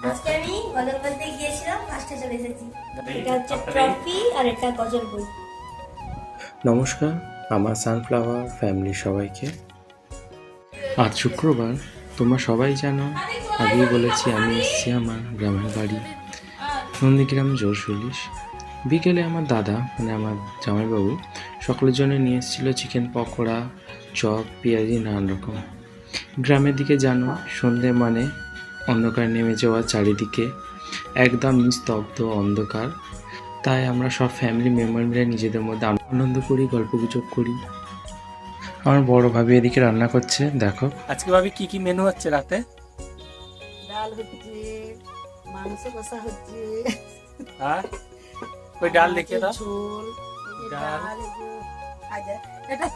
আজকে আমি গজল বলতে গিয়েছিলাম, ফার্স্টে চলে এসেছি। এটা হচ্ছে ট্রফি আর এটা গজল বই। নমস্কার আমার সানফ্লাওয়ার ফ্যামিলি সবাইকে। আজ শুক্রবার, তোমরা সবাই জানো, আগেই বলেছি আমি এসেছি আমার গ্রামের বাড়ি নন্দীগ্রাম জোরশুলিশ। বিকেলে আমার দাদা মানে আমার জামাইবাবু সকলের জন্য নিয়ে এসেছিল চিকেন পকোড়া, চপ, পেঁয়াজি, নানান রকম। গ্রামের দিকে জানো, সন্ধে মানে অন্ধকার নেমে যাওয়া, চারিদিকে একদম নিস্তব্ধ অন্ধকার। তাই আমরা সব ফ্যামিলি মেম্বার মিলে নিজেদের মধ্যে আনন্দ করি, গল্পগুজব করি। আমার বড় ভাবি এদিকে রান্না করছে, দেখো। আজকে ভাবি কি কি মেনু হচ্ছে রাতে? ডাল হচ্ছে, মাংস কষা হচ্ছে, আর ওই ডাল দেখিয়ে দাও। ঝোল, এই যে ডাল। ডাল, এই যে ভাজা। এটা